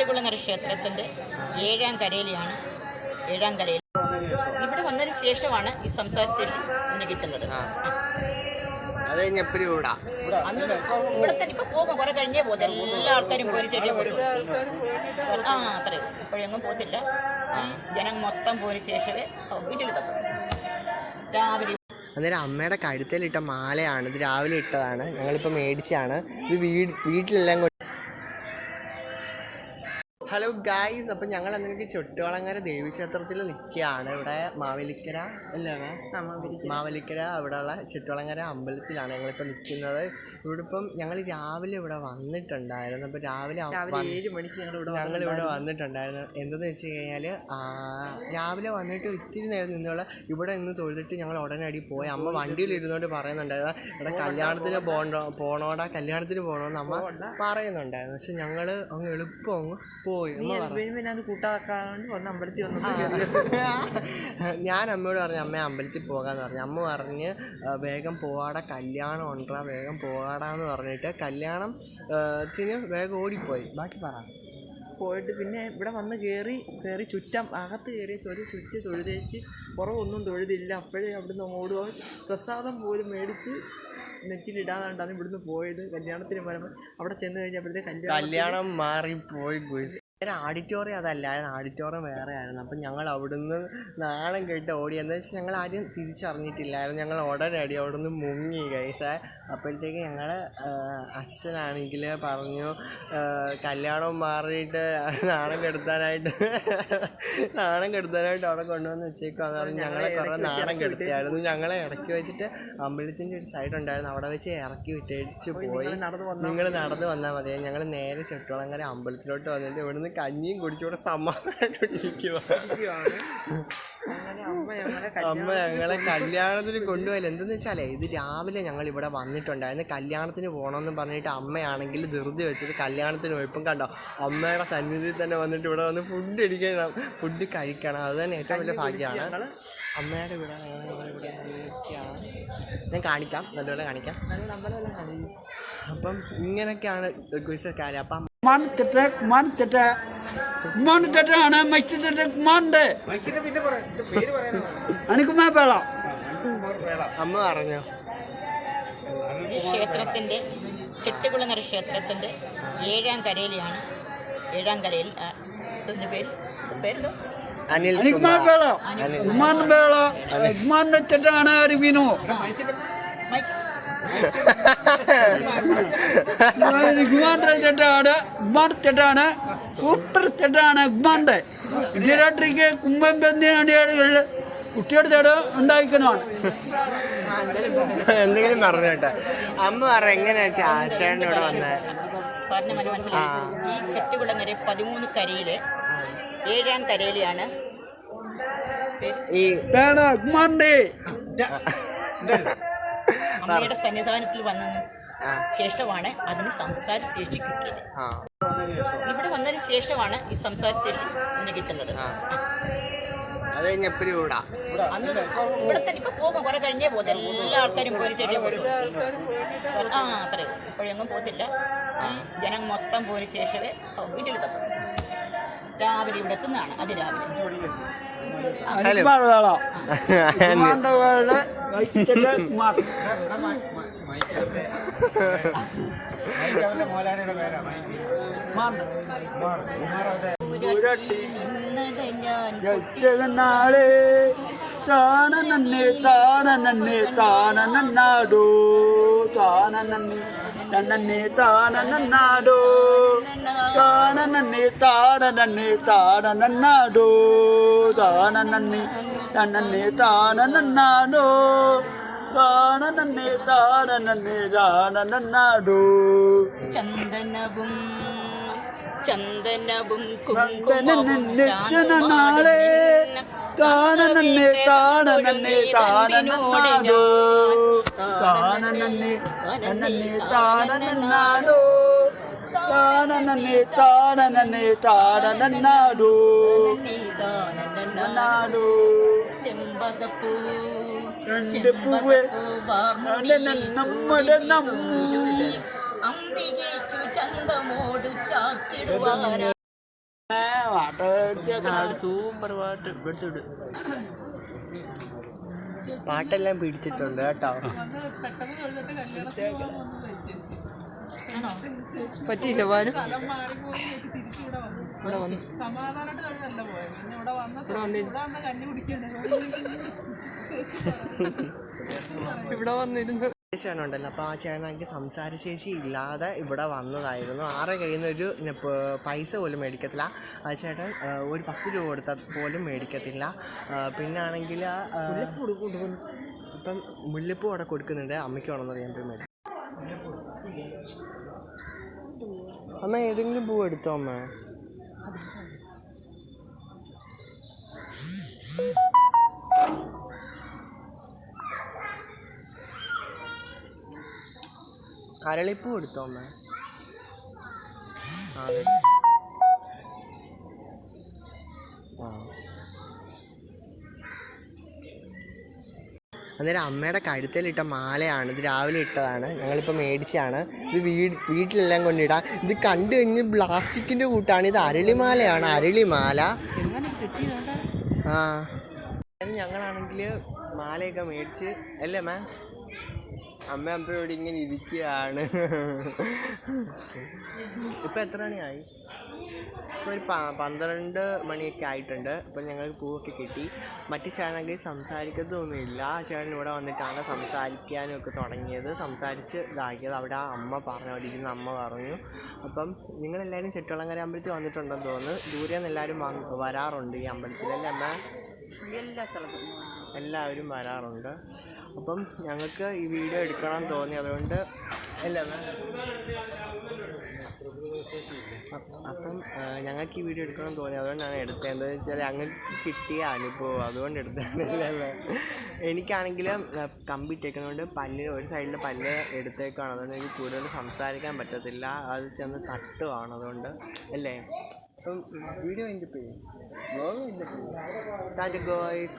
ചെട്ടികുളങ്ങര ക്ഷേത്രത്തിൻ്റെ ഏഴാം കരയിലാണ്. ഏഴാം കരയിൽ ഇവിടെ വന്നതിന് ശേഷമാണ് ഈ സംസാര ശേഷി ഇതിന് കിട്ടുന്നത്. അന്ന് ഇവിടെ തന്നെ ഇപ്പൊ പോകും, കുറെ കഴിഞ്ഞേ പോകും. എല്ലാ ആൾക്കാരും പോയി ശേഷം അത്രയും ഇപ്പോഴെങ്ങും പോകത്തില്ല. ജനം മൊത്തം പോയതിനു ശേഷമേ വീട്ടിലെത്തും. രാവിലെ അന്നേരം അമ്മയുടെ കഴുത്തിലിട്ട മാലയാണ് ഇത്. രാവിലെ ഇട്ടതാണ്, ഞങ്ങളിപ്പോൾ മേടിച്ചാണ് ഇത്. വീട്ടിലെല്ലാം ഹലോ ഗായ്സ്, അപ്പം ഞങ്ങൾ അന്നേരം ചുട്ടുവളങ്ങര ദേവീക്ഷേത്രത്തിൽ നിൽക്കുകയാണ്. ഇവിടെ മാവേലിക്കര അവിടെയുള്ള ചുട്ടുവളങ്ങര അമ്പലത്തിലാണ് ഞങ്ങളിപ്പോൾ നിൽക്കുന്നത്. ഇവിടെ ഇപ്പം ഞങ്ങൾ രാവിലെ ഇവിടെ വന്നിട്ടുണ്ടായിരുന്നു. അപ്പോൾ രാവിലെ 7 മണിക്ക് ഞങ്ങളിവിടെ വന്നിട്ടുണ്ടായിരുന്നു. എന്തെന്ന് വെച്ച് കഴിഞ്ഞാൽ രാവിലെ വന്നിട്ട് ഇത്തിരി നേരം നിന്നുള്ള ഇവിടെ നിന്ന് തൊഴുതിട്ട് ഞങ്ങൾ ഉടനടി പോയി. അമ്മ വണ്ടിയിലിരുന്നുകൊണ്ട് പറയുന്നുണ്ടായിരുന്നു, ഇവിടെ കല്യാണത്തിന് പോകണോടാ, കല്യാണത്തിന് പോകണമെന്ന് അമ്മ പറയുന്നുണ്ടായിരുന്നു. പക്ഷെ ഞങ്ങൾ അങ്ങ് എളുപ്പം അങ്ങ് പോയി. ഞാൻ അമ്മയോട് പറഞ്ഞു, അമ്മ അമ്പലത്തിൽ പോകാമെന്ന് പറഞ്ഞു. അമ്മ പറഞ്ഞ് വേഗം പോവാടാ, കല്യാണം ഉണ്ടാ, വേഗം പോകാടാന്ന് പറഞ്ഞിട്ട് കല്യാണത്തിന് വേഗം ഓടിപ്പോയി. ബാക്കി പോയിട്ട് പിന്നെ ഇവിടെ വന്ന് കയറി ചുറ്റം അകത്ത് കയറി ചുറ്റി തൊഴുതേച്ച് പുറമൊന്നും തൊഴുതില്ല. അപ്പോഴേ അവിടുന്ന് ഓടുക, പ്രസാദം പോലും മേടിച്ച് നെറ്റിലിടാനായിട്ടാണ് ഇവിടുന്ന് പോയത്. കല്യാണത്തിന് വരുമ്പോൾ അവിടെ ചെന്ന് കഴിഞ്ഞപ്പോഴത്തേക്ക് കല്യാണം മാറിപ്പോയി. ഓഡിറ്റോറിയം അതല്ലായിരുന്നു, ഓഡിറ്റോറിയം വേറെ ആയിരുന്നു. അപ്പം ഞങ്ങൾ അവിടുന്ന് നാണം കേട്ട് ഓടി. എന്താ വെച്ചാൽ ഞങ്ങൾ ആരും തിരിച്ചറിഞ്ഞിട്ടില്ലായിരുന്നു. ഞങ്ങൾ ഉടനടി അവിടുന്ന് മുങ്ങി ഗൈസ്. അപ്പോഴത്തേക്ക് ഞങ്ങൾ അച്ഛനാണെങ്കിൽ പറഞ്ഞു, കല്യാണം മാറിയിട്ട് നാണം കെടുത്താനായിട്ട് അവിടെ കൊണ്ടുവന്ന് വെച്ചേക്കാന്ന് പറഞ്ഞ് ഞങ്ങളെ കുറേ നാണം കെടുത്തിയായിരുന്നു. ഞങ്ങളെ ഇറക്കി വെച്ചിട്ട് അമ്പലത്തിൻ്റെ ഒരു സൈഡ് ഉണ്ടായിരുന്നു, അവിടെ വെച്ച് ഇറക്കി വിട്ടേച്ച് പോയി. നിങ്ങൾ നടന്ന് വന്നാൽ മതി. ഞങ്ങൾ നേരെ ചുട്ടുവളങ്ങര അമ്പലത്തിലോട്ട് വന്നിട്ട് ഇവിടുന്ന് കഞ്ഞിയും കുടിച്ചുകൂടെ സമാധാനമായിട്ടിരിക്കുകയാണ്. അമ്മ ഞങ്ങളെ കല്യാണത്തിന് കൊണ്ടുപോയില്ല. എന്തെന്ന് വെച്ചാലേ ഇത് രാവിലെ ഞങ്ങൾ ഇവിടെ വന്നിട്ടുണ്ടായിരുന്നു. കല്യാണത്തിന് പോകണമെന്ന് പറഞ്ഞിട്ട് അമ്മയാണെങ്കിൽ ധൃതി വെച്ചിട്ട് കല്യാണത്തിന് പോയി. ഇപ്പം കണ്ടോ, അമ്മയുടെ സന്നിധിയിൽ തന്നെ വന്നിട്ട് ഇവിടെ വന്ന് ഫുഡ് കഴിക്കണം. അത് തന്നെ ഏറ്റവും വലിയ ഭാഗ്യമാണ്. അമ്മയുടെ ഇവിടെ ഞാൻ കാണിക്കാം, നല്ലപോലെ കാണിക്കാം. അപ്പം ഇങ്ങനെയൊക്കെയാണ് കാര്യം. അപ്പം അമ്മ പറഞ്ഞു ഈ ക്ഷേത്രത്തിൻ്റെ ചെട്ടികുളങ്ങര ക്ഷേത്രത്തിൻ്റെ ഏഴാം കരയിലാണ്. ഏഴാം കരയിൽ പേരെന്തോ കുട്ടിയുടെ ഉണ്ടായിക്കണമാണ്. എന്തെങ്കിലും പറഞ്ഞു കേട്ടോ. അമ്മ പറ എങ്ങനെയാ ചേട്ടൻ ഇവിടെ വന്നത്? ഈ ചെട്ടികുളങ്ങര 13 കരയില് 7ആം കരയിലാണ് ഈ അമ്മയുടെ സന്നിധാനത്തിൽ വന്നതിന് ശേഷമാണ് അതിന് സംസാര ശേഷി കിട്ടിയത്. ഇവിടെ വന്നതിന് ശേഷമാണ് ഈ സംസാര ശേഷി ഇതിന് കിട്ടുന്നത്. അന്ന് ഇവിടെ തന്നെ ഇപ്പൊ പോകും, കുറെ കഴിഞ്ഞേ പോകും. എല്ലാ ആൾക്കാരും പോയതിനു ശേഷം അത്രയും ഇപ്പോഴെങ്ങും പോകത്തില്ല. ജനം മൊത്തം പോയതിനു ശേഷമേ വീട്ടിലെത്തും. രാവിലെ ഇവിടെ എത്തുന്നതാണ്. അതിരാവിലെ നാളെ താനന്നെ താനന്നെ താനന്നാടോ താനന്നെ നന്നെ താനന്നാടോ താനന്നെ താനന്നെ താനന്നാടോ താനന്നെ നന്നെ താനന്നാടോ താനന്നെ താനന്നെ താനന്നാടോ ചന്ദനവും നാളെ താനന്നെ താനന്നെ താനന്നാടോ താനന്നെ നന്നെ താനന്നാടോ താനന്നെ താനന്നെ താനന്നാടോ നാടോ ചെമ്പകപ്പൂ പൂവേ നമ്മുടെ അമ്പികേച്ചു ചന്തമോടു ചാത്തിടുവാന സൂപ്പർ പാട്ട് എടുത്തിട്ട് പാട്ടെല്ലാം പിടിച്ചിട്ടുണ്ട് കേട്ടോ. പറ്റി ശവാനും ഇവിടെ വന്നിരുന്നു ചേട്ടനുണ്ടല്ലോ. അപ്പോൾ ആ ചേട്ടനെനിക്ക് സംസാരശേഷി ഇല്ലാതെ ഇവിടെ വന്നതായിരുന്നു. ആരുടെ കയ്യിൽ നിന്നൊരു പൈസ പോലും മേടിക്കത്തില്ല ആ ചേട്ടൻ. ഒരു 10 രൂപ കൊടുത്താൽ പോലും മേടിക്കത്തില്ല. പിന്നാണെങ്കിൽ ഇപ്പം മുല്ലപ്പൂ അവിടെ കൊടുക്കുന്നുണ്ട്. അമ്മയ്ക്ക് വേണമെന്ന് പറയാൻ പോയി മേടിച്ചു. അമ്മ ഏതെങ്കിലും പൂ എടുത്തോ അമ്മ. അരളിപ്പൂ എടുത്തോ അമ്മ. അന്നേരം അമ്മയുടെ കഴുത്തിലിട്ട മാലയാണ് ഇത്. രാവിലെ ഇട്ടതാണ്, ഞങ്ങളിപ്പോൾ മേടിച്ചാണ്. ഇത് വീട്ടിലെല്ലാം കൊണ്ടിടാം. ഇത് കണ്ടു കഴിഞ്ഞ് പ്ലാസ്റ്റിക്കിൻ്റെ കൂട്ടാണ്. ഇത് അരളിമാലയാണ്, അരളിമാല. ആ ഞങ്ങളാണെങ്കിൽ മാലയൊക്കെ മേടിച്ച് അല്ലേ മാം. അമ്മയോട് ഇങ്ങനെ ഇരിക്കുകയാണ്. ഇപ്പം എത്ര മണിയായി? ഇപ്പോൾ ഒരു 12 മണിയൊക്കെ ആയിട്ടുണ്ട്. അപ്പം ഞങ്ങൾക്ക് പൂവൊക്കെ കിട്ടി. മറ്റു ചേട്ടനെങ്കിൽ സംസാരിക്കത്തൊന്നുമില്ല. ചേട്ടൻ ഇവിടെ വന്നിട്ടാണ് സംസാരിക്കാനും ഒക്കെ തുടങ്ങിയത്, സംസാരിച്ച് ഇതാക്കിയത്. അവിടെ ആ അമ്മ പറഞ്ഞു, അവിടെ ഇരുന്ന് അമ്മ പറഞ്ഞു. അപ്പം നിങ്ങളെല്ലാവരും ചെട്ടുളങ്ങര അമ്പലത്തിൽ വന്നിട്ടുണ്ടെന്ന് തോന്നുന്നു. ദൂരെ നിന്ന് എല്ലാവരും വരാറുണ്ട് ഈ അമ്പലത്തിൽ അല്ലേ അമ്മ? എല്ലാ സ്ഥലത്തും എല്ലാവരും വരാറുണ്ട്. അപ്പം ഞങ്ങൾക്ക് ഈ വീഡിയോ എടുക്കണം തോന്നി, അതുകൊണ്ട് അല്ലേ മാം? അപ്പം ഞങ്ങൾക്ക് ഈ വീഡിയോ എടുക്കണം തോന്നി, അതുകൊണ്ടാണ് എടുത്തത്. എന്താണെന്ന് വെച്ചാൽ ഞങ്ങൾക്ക് കിട്ടിയ അനുഭവം, അതുകൊണ്ട് എടുത്തതാണ് അല്ലേ. എനിക്കാണെങ്കിൽ കമ്പി ഇട്ടേക്കുന്നതുകൊണ്ട് പല്ലിന് ഒരു സൈഡിൽ പല്ല് എടുത്തേക്കാണ്. അതുകൊണ്ട് എനിക്ക് കൂടുതൽ സംസാരിക്കാൻ പറ്റത്തില്ല. അത് ചെന്ന് തട്ടുവാണ്, അതുകൊണ്ട് അല്ലേ. അപ്പം വീഡിയോ എൻ്റെ പേര് ഗോയ്സ്.